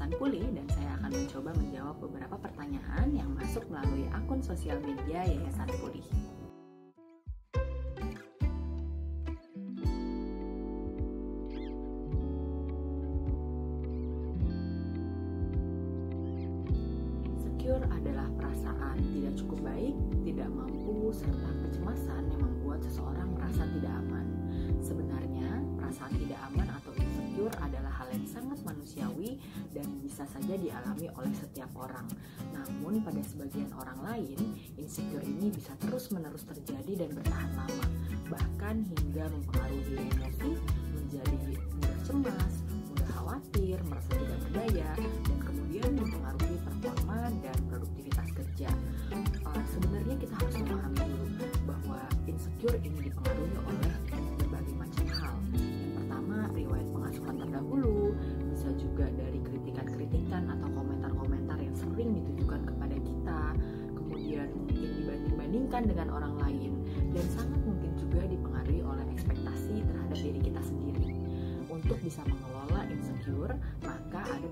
Yayasan Pulih dan saya akan mencoba menjawab beberapa pertanyaan yang masuk melalui akun sosial media Yayasan Pulih. Insecure adalah perasaan tidak cukup baik, tidak mampu, serta kecemasan yang membuat seseorang merasa tidak aman. Sebenarnya, perasaan tidak aman atau insecure adalah hal yang sangat manusiawi dan bisa saja dialami oleh setiap orang. Namun, pada sebagian orang lain, insecure ini bisa terus-menerus terjadi dan bertahan lama, bahkan hingga mempengaruhi emosi, menjadi mudah cemas, mudah khawatir, merasa tidak berdaya, dan kemudian mempengaruhi performa dan produktivitas kerja. Sebenarnya kita harus memahami dulu bahwa insecure ini dipengaruhi oleh berbagai macam hal. Yang pertama, riwayat pengasuhan terdahulu, bisa juga dari kritikan-kritikan atau komentar-komentar yang sering ditujukan kepada kita, kemudian mungkin dibanding-bandingkan dengan orang lain, dan sangat mungkin juga dipengaruhi oleh ekspektasi terhadap diri kita sendiri. Untuk bisa mengelola insecure, maka ada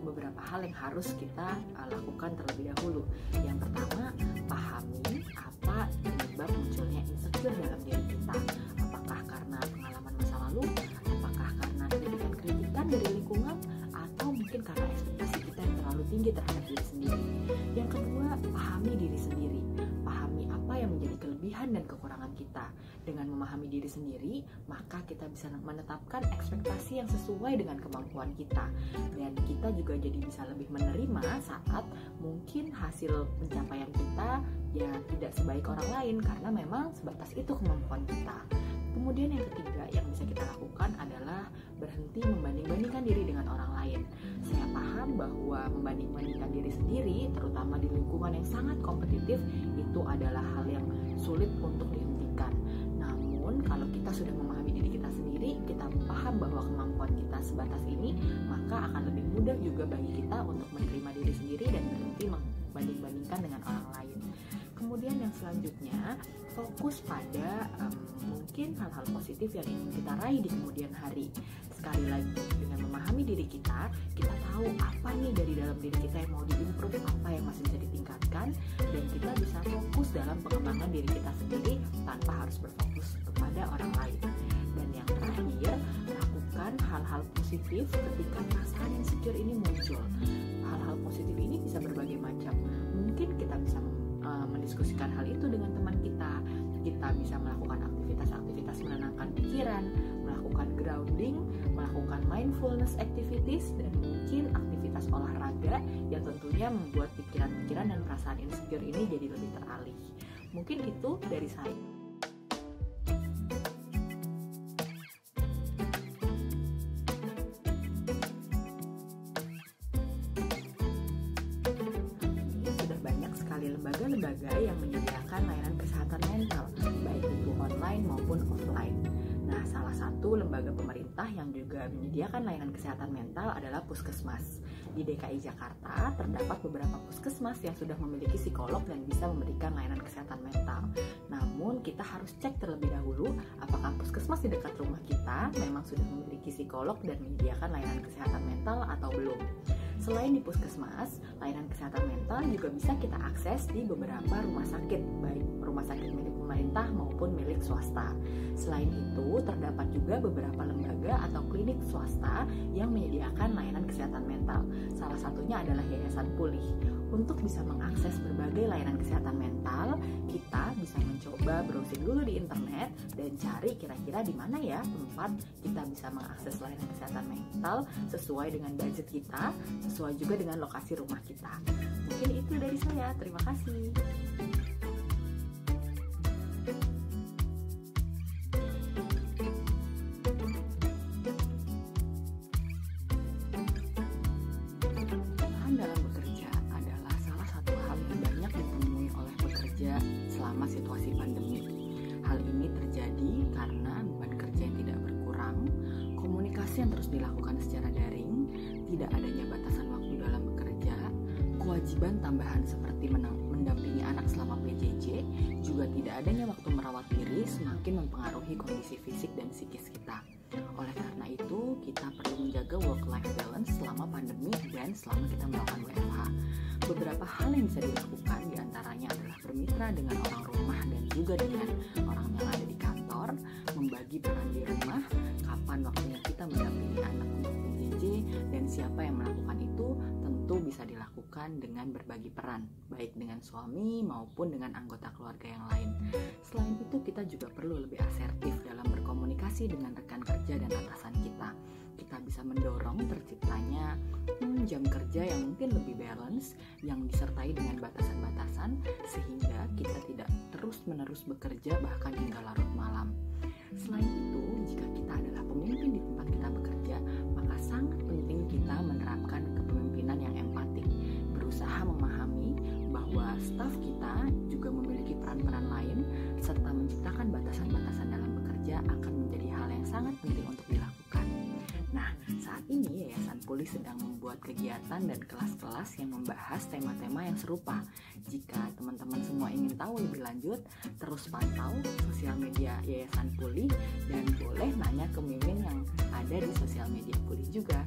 beberapa hal yang harus kita lakukan terlebih dahulu. Yang pertama, pahami apa penyebab munculnya insecure dalam diri kita. Apakah karena pengalaman masa lalu, apakah karena kritikan-kritikan dari lingkungan, atau mungkin karena ekspektasi kita yang terlalu tinggi terhadap diri sendiri. Yang kedua, pahami diri sendiri. Pahami apa yang menjadi kelebihan dan kekurangan kita. Dengan memahami diri sendiri, maka kita bisa menetapkan ekspektasi yang sesuai dengan kemampuan kita. Dan kita juga jadi bisa lebih menerima saat mungkin hasil pencapaian kita ya tidak sebaik orang lain, karena memang sebatas itu kemampuan kita. Kemudian yang ketiga yang bisa kita lakukan adalah berhenti membanding-bandingkan diri dengan orang lain. Saya paham bahwa membanding-bandingkan diri sendiri, terutama di lingkungan yang sangat kompetitif, itu adalah hal yang sulit untuk dihentikan. Namun, kalau kita sudah memahami diri kita sendiri, kita paham bahwa kemampuan kita sebatas ini, maka akan lebih mudah juga bagi kita untuk menerima diri sendiri dan berhenti membanding-bandingkan dengan orang lain. Kemudian yang selanjutnya, fokus pada mungkin hal-hal positif yang ingin kita raih di kemudian hari. Sekali lagi, dengan memahami diri kita tahu apa nih dari dalam diri kita yang mau diimprove, apa yang masih bisa ditingkatkan, dan kita bisa fokus dalam pengembangan diri kita sendiri tanpa harus berfokus kepada orang lain. Dan yang terakhir, lakukan hal-hal positif ketika perasaan insecure ini muncul. Hal-hal positif ini bisa berbagai macam. Mungkin kita bisa mendiskusikan hal itu dengan teman kita bisa melakukan aktivitas-aktivitas menenangkan pikiran, melakukan grounding, melakukan mindfulness activities, dan mungkin aktivitas olahraga yang tentunya membuat pikiran-pikiran dan perasaan insecure ini jadi lebih teralih. Mungkin itu dari saya. Lembaga-lembaga yang menyediakan layanan kesehatan mental, baik itu online maupun offline. Nah, salah satu lembaga pemerintah yang juga menyediakan layanan kesehatan mental adalah Puskesmas. Di DKI Jakarta terdapat beberapa puskesmas yang sudah memiliki psikolog dan bisa memberikan layanan kesehatan mental. Namun, kita harus cek terlebih dahulu apakah puskesmas di dekat rumah kita memang sudah memiliki psikolog dan menyediakan layanan kesehatan mental atau belum. Selain di puskesmas, layanan kesehatan mental juga bisa kita akses di beberapa rumah sakit, baik rumah sakit milik pemerintah maupun milik swasta. Selain itu, terdapat juga beberapa lembaga atau klinik swasta yang menyediakan layanan kesehatan mental. Salah satunya adalah Yayasan Pulih. Untuk bisa mengakses berbagai layanan kesehatan mental, kita bisa mencoba browsing dulu di internet dan cari kira-kira di mana ya tempat kita bisa mengakses layanan kesehatan mental sesuai dengan budget kita, sesuai juga dengan lokasi rumah kita. Mungkin itu dari saya. Terima kasih. Dalam bekerja adalah salah satu hal yang banyak ditemui oleh pekerja selama situasi pandemi. Hal ini terjadi karena beban kerja yang tidak berkurang, komunikasi yang terus dilakukan secara daring, tidak adanya batasan waktu dalam bekerja, kewajiban tambahan seperti mendampingi anak selama PJJ, juga tidak adanya waktu merawat diri semakin mempengaruhi kondisi fisik dan psikis kita. Oleh karena itu, kita perlu menjaga work-life balance selama pandemi dan selama kita melakukan WFH. Beberapa hal yang bisa dilakukan diantaranya adalah bermitra dengan orang rumah dan juga dengan orang yang ada di kantor, membagi peran di rumah, kapan waktunya kita mendampingi anak untuk PJJ, dan siapa yang melakukan itu tentu bisa dilakukan dengan berbagi peran, baik dengan suami maupun dengan anggota keluarga yang lain. Selain itu, kita juga perlu lebih asertif dalam berkomunikasi dengan rekan kerja dan atasan kita. Kita bisa mendorong terciptanya jam kerja yang mungkin lebih balance, yang disertai dengan batasan-batasan, sehingga kita tidak terus-menerus bekerja bahkan hingga larut malam. Selain itu, jika kita adalah pemimpin di tempat kita bekerja, maka sangat penting kita menerapkan kepemimpinan yang empatik, berusaha memahami bahwa staf kita juga memiliki peran-peran lain, serta menciptakan batasan-batasan dalam bekerja akan menjadi hal yang sangat penting untuk dilakukan. Nah, saat ini Yayasan Pulih sedang membuat kegiatan dan kelas-kelas yang membahas tema-tema yang serupa. Jika teman-teman semua ingin tahu lebih lanjut, terus pantau sosial media Yayasan Pulih dan boleh nanya ke Mimin yang ada di sosial media Pulih juga.